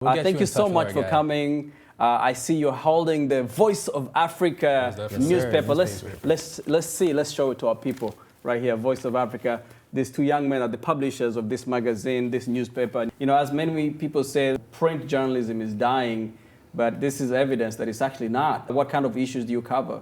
Thank you so much for coming. I see you're holding the Voice of Africa newspaper. Let's show it to our people right here. Voice of Africa. These two young men are the publishers of this magazine, this newspaper. You know, as many people say, print journalism is dying, but this is evidence that it's actually not. What kind of issues do you cover?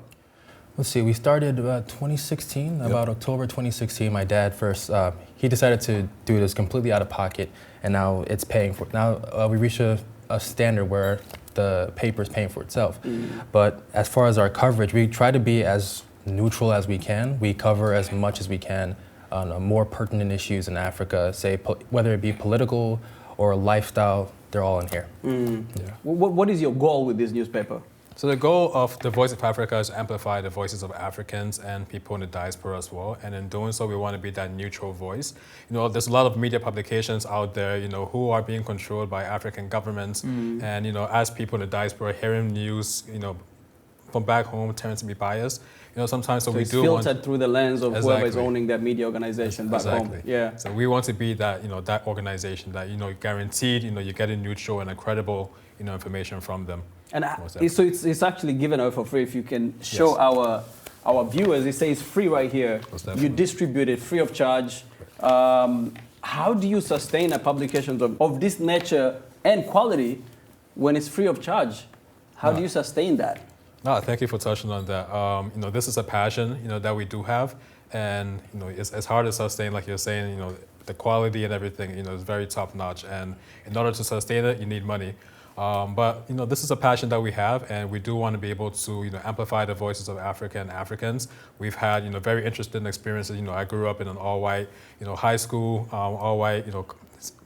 Let's see, we started about 2016, about October 2016. My dad first, he decided to do this completely out of pocket, and now it's paying for it. Now we reached a standard where the paper is paying for itself. But as far as our coverage, we try to be as neutral as we can. We cover as much as we can on more pertinent issues in Africa, say whether it be political or lifestyle, they're all in here. What is your goal with this newspaper? So the goal of the Voice of Africa is to amplify the voices of Africans and people in the diaspora as well. And in doing so, we want to be that neutral voice. You know, there's a lot of media publications out there, you know, who are being controlled by African governments. And, you know, as people in the diaspora hearing news, you know, from back home tends to be biased. You know, sometimes so we it's do filtered through the lens of whoever is owning that media organization back home. Yeah. So we want to be that, you know, that organization that, you know, guaranteed, you know, you're getting neutral and credible, you know, information from them. And so it's actually given away for free. If you can show our viewers, it says free right here. You distribute it free of charge. How do you sustain a publication of this nature and quality when it's free of charge? How do you sustain that? No, thank you for touching on that. You know, this is a passion, you know, that we do have, and you know, it's hard to sustain, like you're saying. You know, the quality and everything, you know, is very top notch, and in order to sustain it, you need money. But you know, this is a passion that we have, and we do want to be able to, you know, amplify the voices of Africa and Africans. We've had, you know, very interesting experiences. You know, I grew up in an all-white, you know, high school, all-white, you know,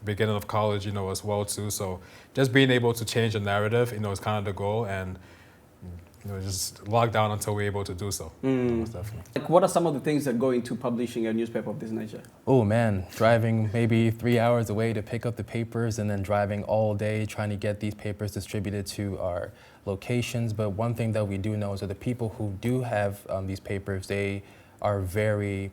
beginning of college, you know, as well too. So just being able to change the narrative, you know, is kind of the goal, and you know, just lock down until we're able to do so. Most definitely. Like, what are some of the things that go into publishing a newspaper of this nature? Oh man, driving maybe 3 hours away to pick up the papers, and then driving all day trying to get these papers distributed to our locations. But one thing that we do know is that the people who do have these papers, they are very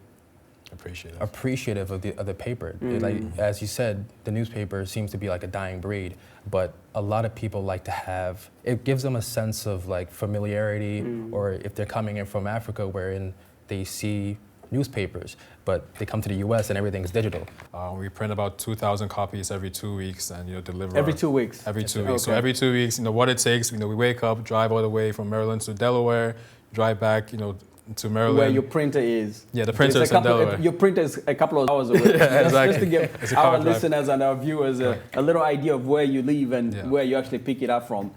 appreciative of the paper. Like, as you said, the newspaper seems to be like a dying breed, but a lot of people like to have, it gives them a sense of like familiarity, or if they're coming in from Africa wherein they see newspapers, but they come to the US and everything's digital. We print about 2,000 copies every 2 weeks, and you know, deliver every 2 weeks. Every 2 weeks. So every 2 weeks, you know, what it takes. You know, we wake up, drive all the way from Maryland to Delaware, drive back, you know, to Maryland. Where your printer is. Yeah, the printer is in Delaware. Your printer is a couple of hours away. Just to give our listeners and our viewers a little idea of where you live and where you actually pick it up from.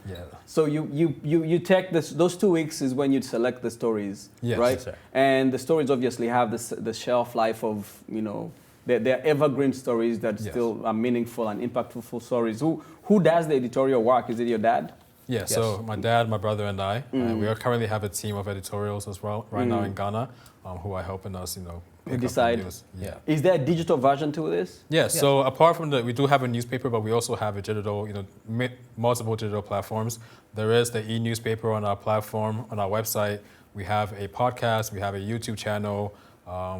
So you take those 2 weeks is when you select the stories, right? Yes, and the stories obviously have the shelf life of, you know, they're evergreen stories that still are meaningful and impactful stories. Who does the editorial work? Is it your dad? Yeah, so my dad, my brother, and I, we currently have a team of editorials as well right now in Ghana, who are helping us, you know, decide. Is there a digital version to this? Yeah, so apart from we do have a newspaper, but we also have a digital, you know, multiple digital platforms. There is the e-newspaper on our platform, on our website. We have a podcast, we have a YouTube channel.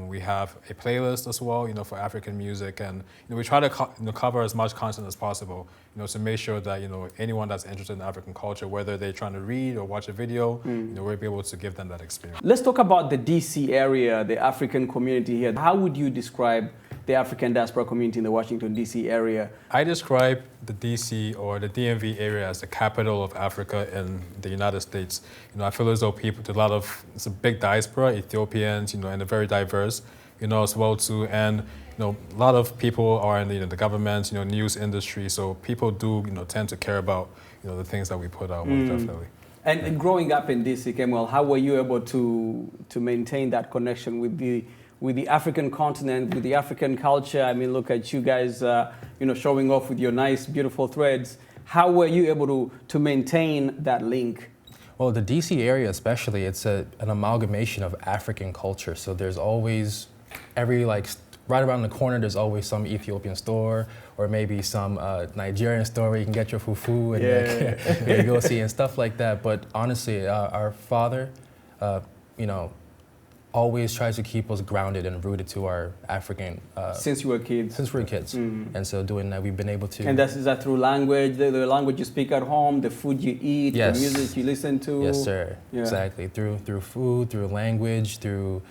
We have a playlist as well, you know, for African music, and you know, we try to cover as much content as possible, you know, to make sure that, you know, anyone that's interested in African culture, whether they're trying to read or watch a video, you know, we'll be able to give them that experience. Let's talk about the DC area, the African community here. How would you describe the African diaspora community in the Washington, D.C. area? I describe the D.C. or the DMV area as the capital of Africa in the United States. You know, I feel as though it's a big diaspora, Ethiopians, you know, and they're very diverse, you know, as well too. And, you know, a lot of people are in the government, you know, news industry. So people do, you know, tend to care about, you know, the things that we put out, most definitely. And growing up in D.C., Kemwell, how were you able to maintain that connection with the African continent, with the African culture? I mean, look at you guys, you know, showing off with your nice, beautiful threads. How were you able to maintain that link? Well, the DC area especially, it's an amalgamation of African culture. So there's always, right around the corner, there's always some Ethiopian store, or maybe some Nigerian store where you can get your fufu and you go see and stuff like that. But honestly, our father, you know, always tries to keep us grounded and rooted to our African. Since you were kids. Since we were kids, and so doing that, we've been able to. And is that through language, the language you speak at home, the food you eat, yes. the music you listen to? Yes, sir. Yeah. Exactly. Through food, through language, through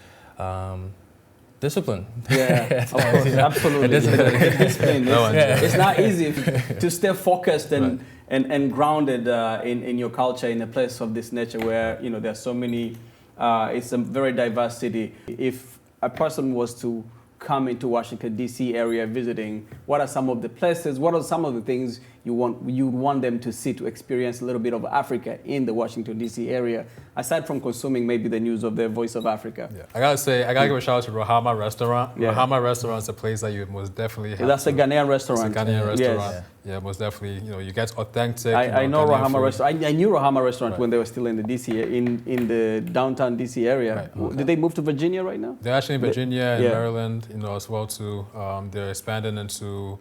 discipline. Yeah, of course, absolutely. Discipline. It's not easy to stay focused and grounded in your culture in a place of this nature where there's so many. It's a very diverse city. If a person was to come into Washington, D.C. area visiting, what are some of the places, what are some of the things you want them to see, to experience a little bit of Africa in the Washington, D.C. area, aside from consuming maybe the news of the Voice of Africa? Yeah. I gotta give a shout out to Rahama Restaurant. Yeah. Rahama Restaurant is a place that you most definitely have. That's a Ghanaian restaurant. It's a Ghanaian restaurant. Yes. Yeah, most definitely. You get authentic. I know Rahama Restaurant. I knew Rahama Restaurant when they were still in the DC, in the downtown DC area. Right. Okay. Did they move to Virginia right now? They're actually in Virginia and Maryland, as well too. They're expanding into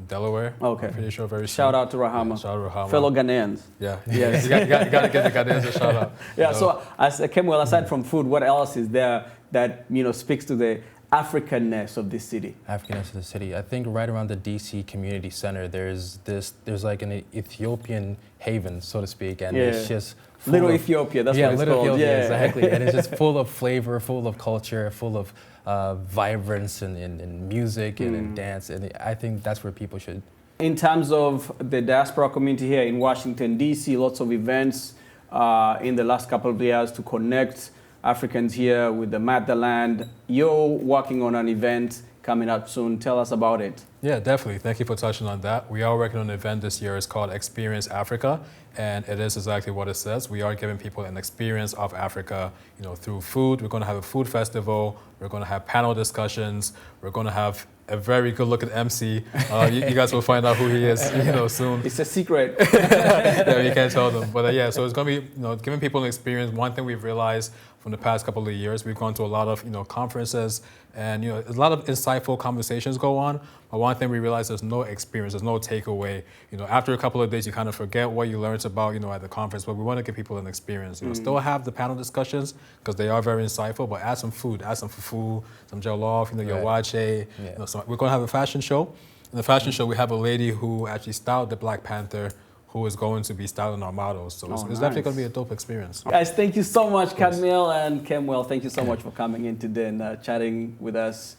Delaware. Okay. I'm pretty sure very soon. Shout out to Rahama. Yeah, shout out to Rahama. Fellow Ghanaians. Yeah. Yes. you got to give the Ghanaians a shout out. Yeah. So as Kemwell, aside from food, what else is there that speaks to the Africanness of this city? Africanness of the city. I think right around the DC Community Center, there's like an Ethiopian haven, so to speak, and it's just Little Ethiopia. That's what it's Little called. Ethiopia, exactly. And it's just full of flavor, full of culture, full of vibrance and music and dance, and I think that's where people should. In terms of the diaspora community here in Washington, D.C., lots of events in the last couple of years to connect Africans here with the motherland. You're working on an event coming up soon. Tell us about it. Yeah, definitely. Thank you for touching on that. We are working on an event this year. It's called Experience Africa, and it is exactly what it says. We are giving people an experience of Africa, through food. We're going to have a food festival. We're going to have panel discussions. We're going to have a very good-looking MC. You guys will find out who he is, soon. It's a secret. Yeah, you can't tell them. But so it's going to be, giving people an experience. One thing we've realized from the past couple of years, we've gone to a lot of, conferences, and a lot of insightful conversations go on. But one thing we realized, there's no experience, there's no takeaway. After a couple of days, you kind of forget what you learned about, at the conference. But we want to give people an experience. Still have the panel discussions because they are very insightful. But add some food, add some fufu, some jollof, your wache. So we're going to have a fashion show. In the fashion show, we have a lady who actually styled the Black Panther, who is going to be styling our models. So it's definitely going to be a dope experience. Guys, thank you so much, Kadmiel and Kemwell. Thank you so much for coming in today and chatting with us.